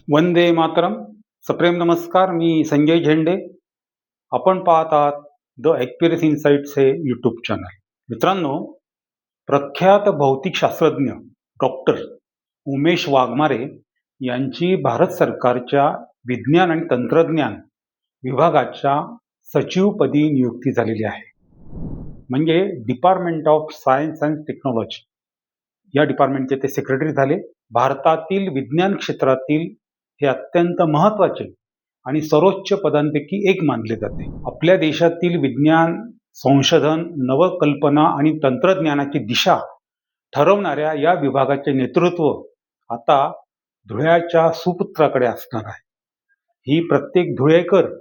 वंदे मातरम. सप्रेम नमस्कार. मी संजय झेंडे. आपण पाहत आहात द ॲक्युरेस इन्साइट्स हे यूट्यूब चॅनल. मित्रांनो, प्रख्यात भौतिकशास्त्रज्ञ डॉक्टर उमेश वाघमारे यांची भारत सरकारच्या विज्ञान आणि तंत्रज्ञान विभागाच्या सचिवपदी नियुक्ती झालेली आहे. म्हणजे department of science and technology या डिपार्टमेंटचे ते सेक्रेटरी झाले. भारतातील विज्ञान क्षेत्रातील हे अत्यंत महत्त्वाचे आणि सर्वोच्च पदांपैकी एक मानले जाते. आपल्या देशातील विज्ञान, संशोधन, नवकल्पना आणि तंत्रज्ञानाची दिशा ठरवणाऱ्या या विभागाचे नेतृत्व आता धुळ्याच्या सुपुत्राकडे असणार आहे. ही प्रत्येक धुळेकर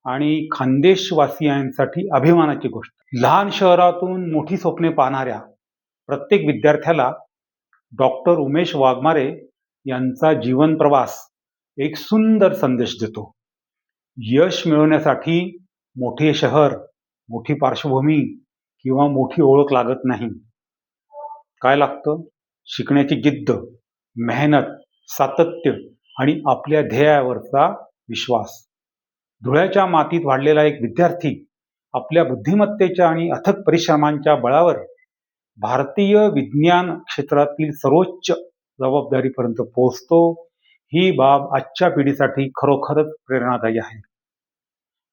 आणि खानदेशवासियांसाठी अभिमानाची गोष्ट. लहान शहरातून मोठी स्वप्ने पाहणाऱ्या प्रत्येक विद्यार्थ्याला डॉक्टर उमेश वाघमारे यांचा जीवन प्रवास एक सुंदर संदेश देतो. यश मिळवण्यासाठी मोठे शहर, मोठी पार्श्वभूमी किंवा मोठी ओळख लागत नाही. काय लागतं? शिकण्याची जिद्द, मेहनत, सातत्य आणि आपल्या ध्येयावरचा विश्वास. धुळ्याच्या मातीत वाढलेला एक विद्यार्थी आपल्या बुद्धिमत्तेच्या आणि अथक परिश्रमांच्या बळावर भारतीय विज्ञान क्षेत्रातील सर्वोच्च जबाबदारीपर्यंत पोहोचतो. ही बाब आजच्या पिढीसाठी खरोखरच प्रेरणादायी आहे.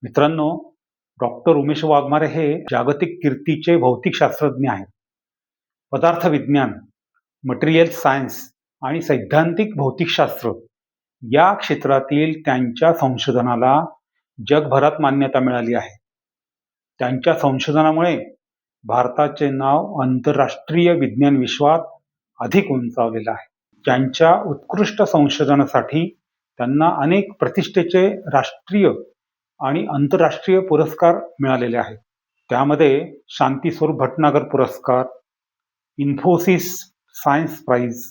मित्रांनो, डॉक्टर उमेश वाघमारे हे जागतिक कीर्तीचे भौतिकशास्त्रज्ञ आहेत. पदार्थ विज्ञान, मटेरियल सायन्स आणि सैद्धांतिक भौतिकशास्त्र या क्षेत्रातील त्यांच्या संशोधनाला जगभरात मान्यता मिळाली आहे. त्यांच्या संशोधनामुळे भारताचे नाव आंतरराष्ट्रीय विज्ञान विश्वात अधिक उंचावलेलं आहे. त्यांच्या उत्कृष्ट संशोधनासाठी त्यांना अनेक प्रतिष्ठेचे राष्ट्रीय आणि आंतरराष्ट्रीय पुरस्कार मिळालेले आहेत. त्यामध्ये शांतीस्वरूप भटनागर पुरस्कार, Infosys science prize,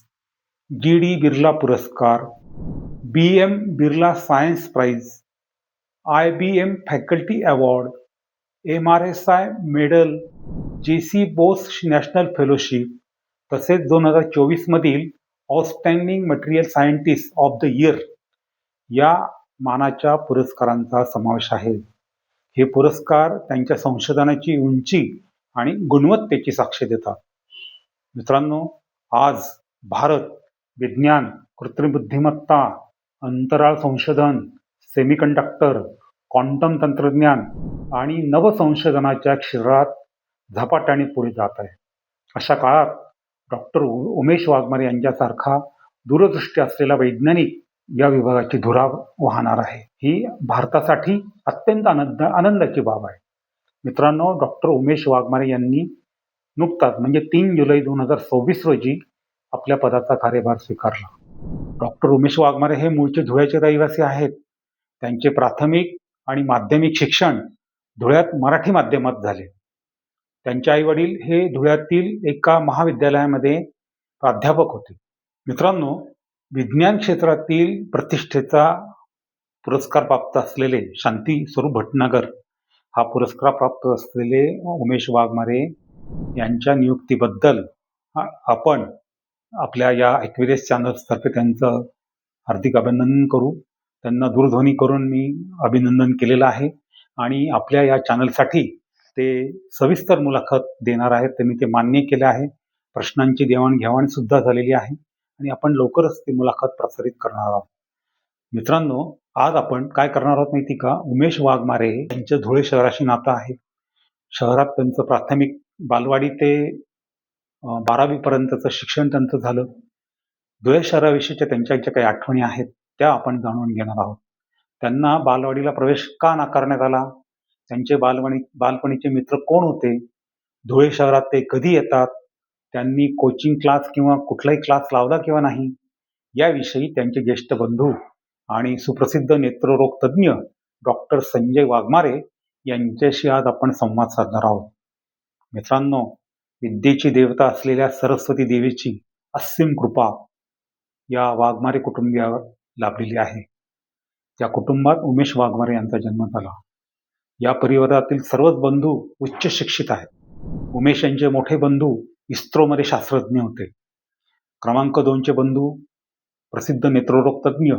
GD Birla पुरस्कार, BM Birla science prize, IBM faculty award, MRSI medal, JC Bose national fellowship, तसेच 2024 मधील outstanding material scientist of the year या मानाच्या पुरस्कारांचा समावेश आहे. हे पुरस्कार त्यांच्या संशोधनाची उंची आणि गुणवत्तेची साक्ष देतात. मित्रांनो, आज भारत विज्ञान, कृत्रिम बुद्धिमत्ता, अंतराळ संशोधन, सेमीकंडक्टर, क्वांटम तंत्रज्ञान आणि नवसंशोधनाच्या क्षेत्रात झपाट्याने पुढे जात आहे. अशा काळात डॉक्टर उमेश वाघमारे यांच्यासारखा दूरदृष्टी असलेला वैज्ञानिक या विभागाची धुरा वाहणार आहे. ही भारतासाठी अत्यंत आनंदाची बाब आहे. मित्रांनो, डॉक्टर उमेश वाघमारे यांनी नुकताच म्हणजे 3 जुलै 2024 रोजी आपल्या पदाचा कार्यभार स्वीकारला. डॉक्टर उमेश वाघमारे हे मूळचे धुळ्याचे रहिवासी आहेत. त्यांचे प्राथमिक आणि माध्यमिक शिक्षण धुळ्यात मराठी माध्यमात झाले. त्यांचे आई वडील हे धुळ्यातील एका महाविद्यालयामध्ये प्राध्यापक होते. मित्रांनो, विज्ञान क्षेत्रातील प्रतिष्ठेचा पुरस्कार प्राप्त असलेले शांतीस्वरूप भटनागर हा पुरस्कार प्राप्त असलेले उमेश वाघमारे यांच्या नियुक्तीबद्दल आपण आपल्या या ॲक्युरेस चॅनल्सतर्फे त्यांचं हार्दिक अभिनंदन करू. त्यांना दूरध्वनी करून मी अभिनंदन केलेलं आहे आणि आपल्या या चॅनलसाठी ते सविस्तर मुलाखत देणार आहेत. त्यांनी ते मान्य केले आहे. प्रश्नांची देवाणघेवाण सुद्धा झालेली आहे आणि आपण लवकरच ती मुलाखत प्रसारित करणार आहोत. मित्रांनो, आज आपण काय करणार आहोत माहिती का? उमेश वाघमारे यांचं धुळे शहराशी नातं आहे. शहरात त्यांचं प्राथमिक बालवाडी ते 12वी पर्यंतचं शिक्षण त्यांचं झालं. धुळे शहराविषयीच्या त्यांच्या ज्या काही आठवणी आहेत त्या आपण जाणून घेणार आहोत. त्यांना बालवाडीला प्रवेश का नाकारण्यात आला? त्यांचे बालपणीचे मित्र कोण होते? धुळे शहरात ते कधी येतात? त्यांनी कोचिंग क्लास किंवा कुठलाही क्लास लावला किंवा नाही? याविषयी त्यांचे ज्येष्ठ बंधू आणि सुप्रसिद्ध नेत्ररोग तज्ज्ञ डॉक्टर संजय वाघमारे यांच्याशी आज आपण संवाद साधणार आहोत. मित्रांनो, विद्येची देवता असलेल्या सरस्वती देवीची असीम कृपा या वाघमारे कुटुंबियावर लाभलेली आहे. त्या कुटुंबात उमेश वाघमारे यांचा जन्म झाला. या परिवारातील सर्वच बंधू उच्च शिक्षित आहेत. उमेश यांचे मोठे बंधू इस्रोमध्ये शास्त्रज्ञ होते. क्रमांक 2चे बंधू प्रसिद्ध नेत्ररोग तज्ज्ञ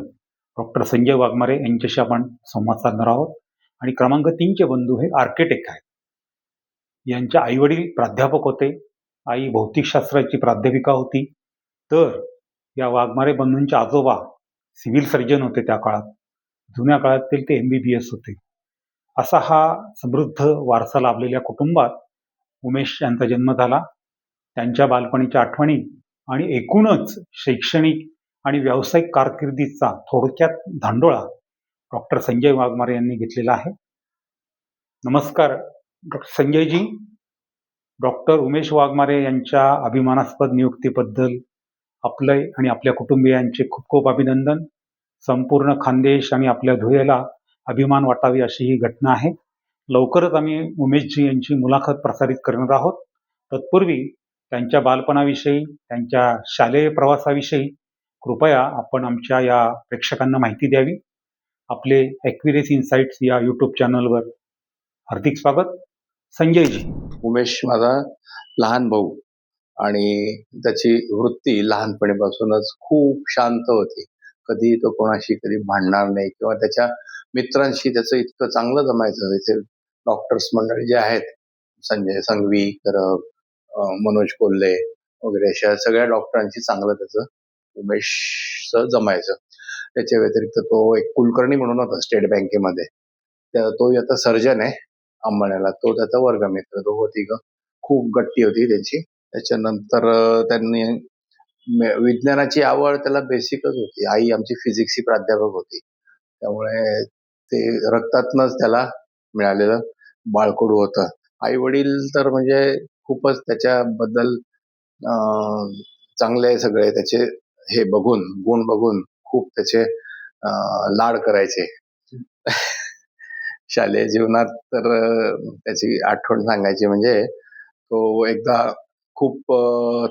डॉक्टर संजय वाघमारे यांच्याशी आपण संवाद साधणार आहोत. आणि क्रमांक 3चे बंधू हे आर्किटेक्ट आहेत. यांच्या आईवडील प्राध्यापक होते. आई भौतिकशास्त्राची प्राध्यापिका होती. तर या वाघमारे बंधूंचे आजोबा सिव्हिल सर्जन होते त्या काळात. जुन्या काळातील ते MBBS होते. असा हा समृद्ध वारसा लाभलेल्या कुटुंबात उमेश यांचा जन्म झाला. त्यांच्या बालपणीच्या आठवणी आणि एकूणच शैक्षणिक आणि व्यावसायिक कारकिर्दीचा थोडक्यात धांडोळा डॉक्टर संजय वाघमारे यांनी घेतलेला आहे. नमस्कार डॉक्टर संजयजी. डॉक्टर उमेश वाघमारे यांच्या अभिमानास्पद नियुक्तीबद्दल आपले आणि आपल्या कुटुंबियांचे खूप खूप अभिनंदन. संपूर्ण खानदेश आणि आपल्या धुळेला अभिमान वाटावी अशी ही घटना आहे. लवकरच आम्ही उमेशजी यांची मुलाखत प्रसारित करणार आहोत. तत्पूर्वी त्यांच्या बालपणाविषयी, त्यांच्या शालेय प्रवासाविषयी कृपया आपण आमच्या या प्रेक्षकांना माहिती द्यावी. आपले ॲक्युरेसी इन्साइट्स या यूट्यूब चॅनलवर हार्दिक स्वागत. संजयजी. उमेश माझा लहान भाऊ आणि त्याची वृत्ती लहानपणीपासूनच खूप शांत होती. कधी तो कोणाशी कधी भांडणार नाही किंवा त्याच्या मित्रांशी त्याचं इतकं चांगलं जमायचं. इथे डॉक्टर्स मंडळी जे आहेत, संजय संघवी, करब, मनोज कोल्हे वगैरे अशा सगळ्या डॉक्टरांशी चांगलं त्याचं उमेशचं जमायचं. त्याच्या व्यतिरिक्त तो एक कुलकर्णी म्हणून होता स्टेट बँकेमध्ये. तो आता सर्जन आहे अंबाण्याला. तो त्याचा वर्गमित्र. दोघं तिघं खूप गट्टी होती त्यांची. त्याच्यानंतर त्यांनी विज्ञानाची आवड त्याला बेसिकच होती. आई आमची फिजिक्सची प्राध्यापक होती, त्यामुळे ते रक्तातनच त्याला मिळालेलं बाळकडू होतं. आई वडील तर म्हणजे खूपच त्याच्याबद्दल चांगले सगळे त्याचे हे बघून, गुण बघून खूप त्याचे लाड करायचे. शालेय जीवनात तर त्याची आठवण सांगायची म्हणजे तो एकदा खूप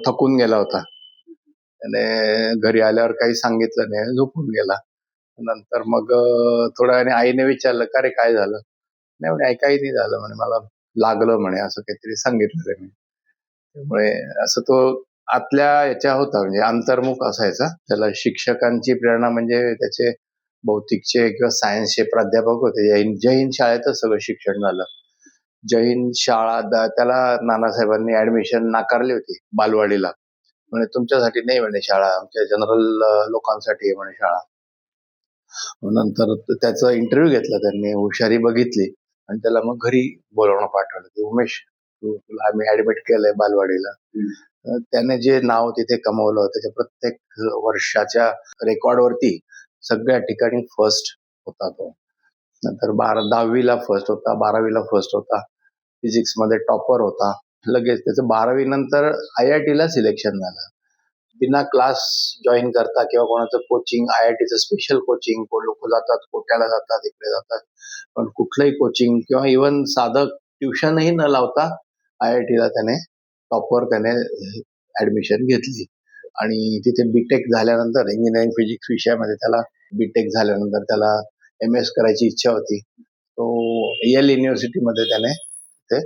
थकून गेला होता. त्याने घरी आल्यावर काही सांगितलं नाही, झोपून गेला. नंतर मग थोड्या वेळाने आईने विचारलं, का रे काय झालं? नाही म्हणे, काही नाही झालं म्हणे, मला लागलं म्हणे, असं काहीतरी सांगितलं त्याने. त्यामुळे असं तो आतल्या याच्या होता, म्हणजे अंतर्मुख असायचा. त्याला शिक्षकांची प्रेरणा म्हणजे त्याचे भौतिकचे किंवा सायन्सचे प्राध्यापक होते. जय हिंद शाळेतच सगळं शिक्षण झालं. जय हिंद शाळा त्याला नानासाहेबांनी ऍडमिशन नाकारली होती बालवाडीला. म्हणे तुमच्यासाठी नाही म्हणे शाळा, आमच्या जनरल लोकांसाठी आहे म्हणे शाळा. नंतर त्याचा इंटरव्ह्यू घेतला त्यांनी, हुशारी बघितली आणि त्याला मग घरी बोलावणं पाठवलं की उमेश तुला आम्ही ऍडमिट केलंय बालवाडीला. त्याने जे नाव तिथे कमवलं, त्याच्या प्रत्येक वर्षाच्या रेकॉर्डवरती सगळ्या ठिकाणी फर्स्ट होता तो. नंतर 10वीला फर्स्ट होता, 12वीला फर्स्ट होता, फिजिक्स मध्ये टॉपर होता. लगेच त्याचं 12वी नंतर IIT ला सिलेक्शन झालं. बिना क्लास जॉईन करता किंवा कोणाचं कोचिंग, IITचं स्पेशल कोचिंग, लोक जातात कोट्याला जातात, इकडे जातात, पण कुठलंही कोचिंग किंवा इव्हन साधं ट्युशनही न लावता IIT ला त्याने ऍडमिशन घेतली. आणि तिथे बीटेक झाल्यानंतर इंजिनिअरिंग फिजिक्स विषयामध्ये त्याला बीटेक झाल्यानंतर त्याला MS करायची इच्छा होती. तो येल युनिव्हर्सिटीमध्ये त्याने तिथे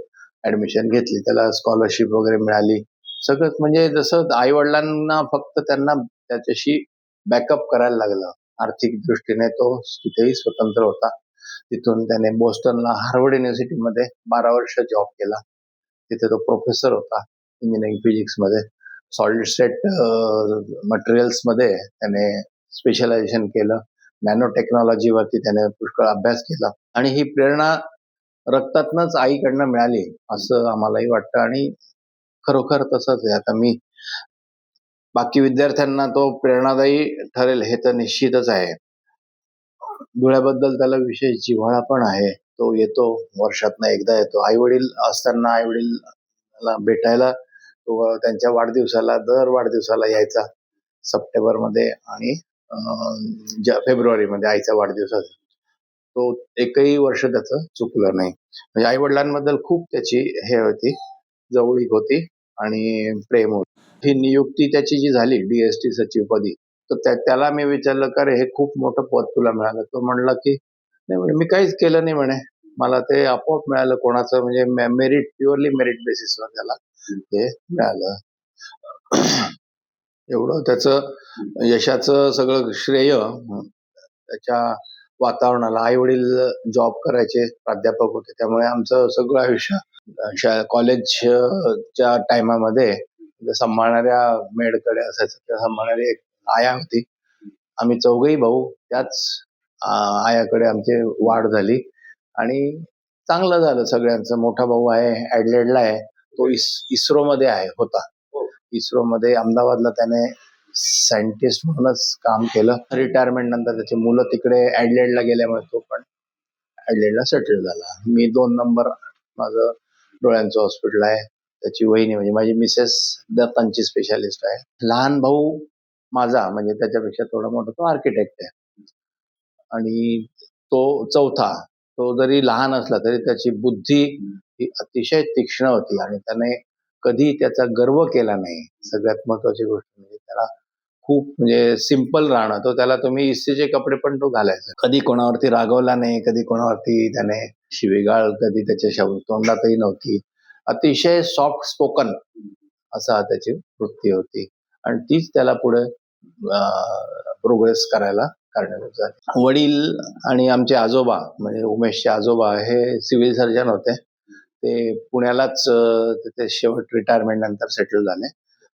ऍडमिशन घेतली. त्याला स्कॉलरशिप वगैरे मिळाली. सगळंच म्हणजे जसं आई वडिलांना फक्त त्यांना त्याच्याशी बॅकअप करायला लागलं. आर्थिक दृष्टीने तो तिथेही स्वतंत्र होता. तिथून त्याने बोस्टनला हार्वर्ड युनिव्हर्सिटीमध्ये 12 वर्ष जॉब केला. तिथे तो प्रोफेसर होता इंजिनिअरिंग फिजिक्स मध्ये. सॉलिड स्टेट मटेरियल्स मध्ये त्याने स्पेशलायझेशन केलं. नॅनो टेक्नॉलॉजीवरती त्याने पुष्कळ अभ्यास केला. आणि ही प्रेरणा रक्तातनच आईकडनं मिळाली असं आम्हालाही वाटतं. आणि खरोखर तसंच आहे. आता मी बाकी विद्यार्थ्यांना तो प्रेरणादायी ठरेल हे तर निश्चितच आहे. धुळ्याबद्दल त्याला विशेष जिव्हाळा पण आहे. तो येतो, वर्षातनं एकदा येतो. आई वडील असताना आई वडील भेटायला तो त्यांच्या वाढदिवसाला, दर वाढदिवसाला यायचा सप्टेंबरमध्ये आणि फेब्रुवारीमध्ये आईचा वाढदिवस असतो. तो एकही वर्ष त्याचं चुकलं नाही. म्हणजे आई वडिलांबद्दल खूप त्याची हे होती, जवळीक होती आणि प्रेम होतं. ही नियुक्ती त्याची जी झाली DST सचिवपदी, तर त्याला मी विचारलं का रे हे खूप मोठं पद तुला मिळालं? तो म्हणला की नाही म्हणे, मी काहीच केलं नाही म्हणे, मला ते आपोआप मिळालं. कोणाचं म्हणजे मेरिट, प्युअरली मेरिट बेसिसवर त्याला ते मिळालं. एवढं त्याचं यशाचं सगळं श्रेय त्याच्या वातावरणाला. आई वडील जॉब करायचे, प्राध्यापक होते, त्यामुळे आमचं सगळं आयुष्य कॉलेजच्या टायमामध्ये सांभाळणाऱ्या मेडकडे असायचं, त्या सांभाळणारी एक आया होती. आम्ही चौघही भाऊ त्याच आयाकडे आमची वाढ झाली आणि चांगलं झालं सगळ्यांचं. मोठा भाऊ आहे ऍडलेडला आहे, तो इस्रोमध्ये होता. इस्रोमध्ये अहमदाबादला त्याने सायंटिस्ट म्हणूनच काम केलं. रिटायरमेंट नंतर त्याची मुलं तिकडे ऍडलेडला गेल्यामुळे तो पण ऍडलेडला सेटल झाला. मी 2 नंबर माझं डोळ्यांचं हॉस्पिटल आहे. त्याची वहिनी म्हणजे माझी मिसेस दत्तांची स्पेशालिस्ट आहे. लहान भाऊ माझा म्हणजे त्याच्यापेक्षा थोडा मोठा, तो आर्किटेक्ट आहे आणि तो चौथा. तो जरी लहान असला तरी त्याची बुद्धी ही अतिशय तीक्ष्ण होती आणि त्याने कधी त्याचा गर्व केला नाही. सगळ्यात महत्वाची गोष्ट म्हणजे त्याला खूप म्हणजे सिंपल राहणं. तो त्याला तुम्ही इस्त्रीचे कपडे पण तो घालायचा. कधी कोणावरती रागवला नाही, कधी कोणावरती त्याने शिवीगाळ कधी त्याच्या तोंडातही नव्हती. अतिशय सॉफ्ट स्पोकन असा त्याची वृत्ती होती आणि तीच त्याला पुढे प्रोग्रेस करायला कारणीभूत झाली. वडील आणि आमचे आजोबा म्हणजे उमेशचे आजोबा हे सिव्हिल सर्जन होते. ते पुण्यालाच तिथे शेवट रिटायरमेंट नंतर सेटल झाले.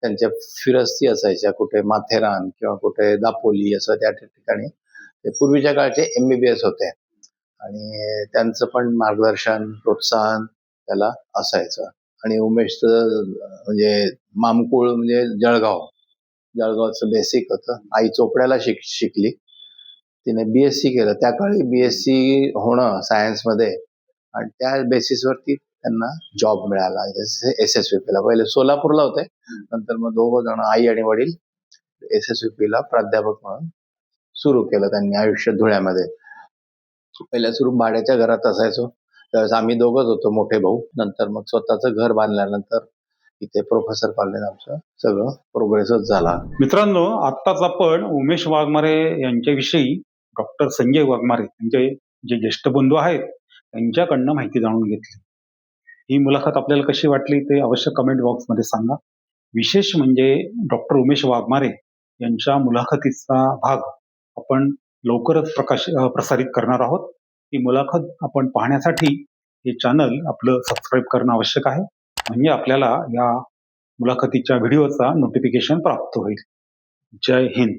त्यांच्या फिरस्ती असायच्या, कुठे माथेरान किंवा कुठे दापोली असं त्या ठिकाणी. ते पूर्वीच्या काळचे MBBS होते आणि त्यांचं पण मार्गदर्शन प्रोत्साहन त्याला असायचं. आणि उमेशचं म्हणजे मामकुळ म्हणजे जळगावचं बेसिक होतं. आई चोपड्याला शिकली, तिने BSc केलं. त्या काळी BSc होणं सायन्समध्ये आणि त्या बेसिसवरती त्यांना जॉब मिळाला. SSVP ला पहिले सोलापूरला होते, नंतर मग दोघं जण आई आणि वडील SSVP ला प्राध्यापक म्हणून सुरू केलं त्यांनी आयुष्य धुळ्यामध्ये. पहिल्या सुरू भाड्याच्या घरात असायचो, त्यावेळेस आम्ही दोघंच होतो मोठे भाऊ. नंतर मग स्वतःचं घर बांधल्यानंतर इथे प्रोफेसर कॉलनीत आमचं सगळं प्रोग्रेसच झाला. मित्रांनो, आत्ताच आपण उमेश वाघमारे यांच्याविषयी डॉक्टर संजय वाघमारे यांचे जे ज्येष्ठ बंधू आहेत त्यांच्याकडनं माहिती जाणून घेतली. ही मुलाखत आपल्याला कशी वाटली ते अवश्य कमेंट बॉक्समध्ये सांगा. विशेष म्हणजे डॉक्टर उमेश वाघमारे यांच्या मुलाखतीचा भाग आपण लवकरच प्रसारित करणार आहोत. ही मुलाखत आपण पाहण्यासाठी हे चॅनल आपलं सबस्क्राईब करणं आवश्यक आहे, म्हणजे आपल्याला या मुलाखतीच्या व्हिडिओचा नोटिफिकेशन प्राप्त होईल. जय हिंद.